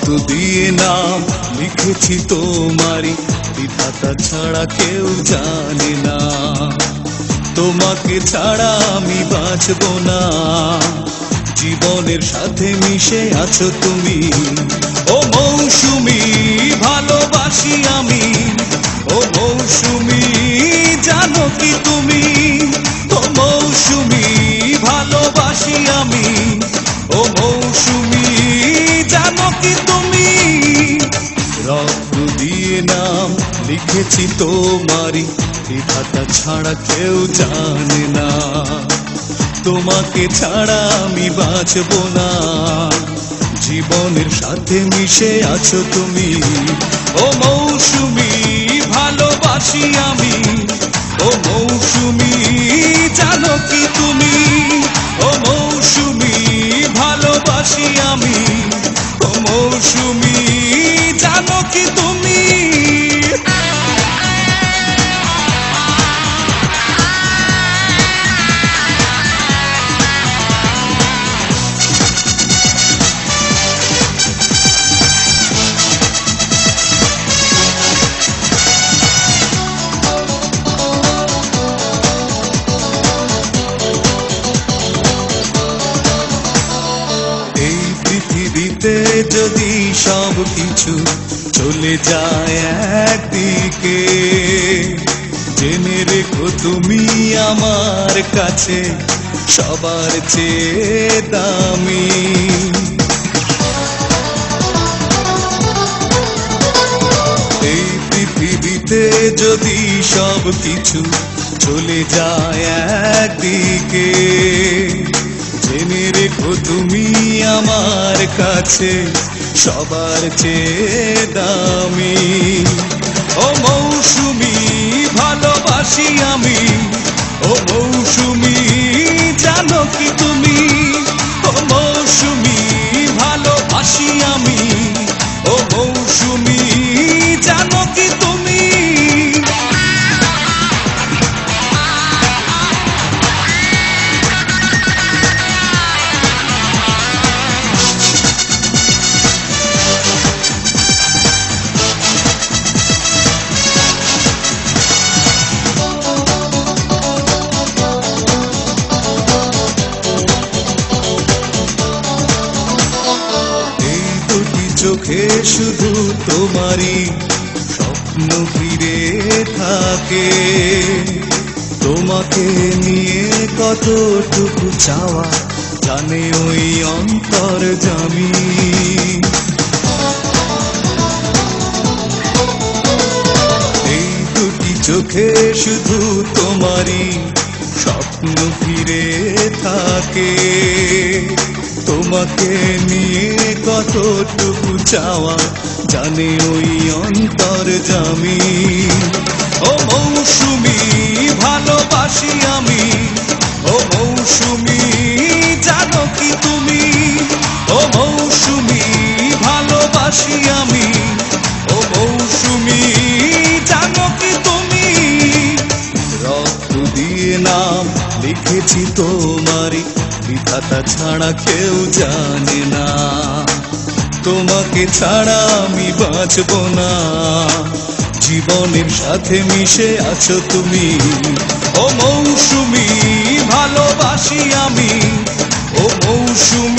রক্ত দিয়ে নাম লিখেছি তোমারই, বিধাতা ছাড়া কেউ জানে না। তোমাকে ছাড়া আমি বাঁচব না, জীবনের সাথে মিশে আছো তুমি। ও মৌসুমী ভালোবাসি আমি, ও মৌসুমী জানো কি তুমি? ও মৌসুমী ভালোবাসি আমি, ও মৌসুমী জানো কি তুমি? রক্ত দিয়ে নাম লিখেছি তোমারই, বিধাতা ছাড়া কেউ জানে না। তোমাকে ছাড়া আমি বাঁচব না, জীবনের সাথে মিশে আছো তুমি। ও মৌসুমী ভালোবাসি আমি, ও মৌসুমী জানো কি তুমি? ও মৌসুমী ভালোবাসি আমি, ও মৌসুমী জানো কি তুমি? পৃথিবীতে যদি সব কিছু চলে যায় একদিকে, জেনে রেখো তুমি আমার কাছে সবার চেয়ে দামি। এই পৃথিবীতে যদি সব কিছু চলে যায় একদিকে, জেনে রেখো তুমি আমার কাছে সবার চেয়ে দামি। ও মৌসুমী ভালোবাসি আমি, ও মৌসুমী জানো কি তুমি? ও মৌসুমী ভালোবাসি আমি, ও মৌসুমী জানো কি তুমি? চোখে শুধু তোমারই স্বপ্ন ঘিরে থাকে, তোমাকে নিয়ে কতটুকু চাওয়া জানে ওই অন্তর্যামী। এই দুটি চোখে শুধু তোমারই স্বপ্ন ঘিরে থাকে, তোমাকে নিয়ে কতটুকু চাওয়া জানে ওই অন্তর্যামী। ও মৌসুমী ভালোবাসি আমি, ও মৌসুমী জানো কি তুমি? ও মৌসুমী ভালোবাসি আমি, ও মৌসুমী জানো কি তুমি? রক্ত দিয়ে নাম লিখেছি তোমারই, বিধাতা ছাড়া কেউ জানে না। তোমাকে ছাড়া আমি বাঁচব না, জীবনের সাথে মিশে আছো তুমি। ও মৌসুমী ভালোবাসি আমি, ও মৌসুমী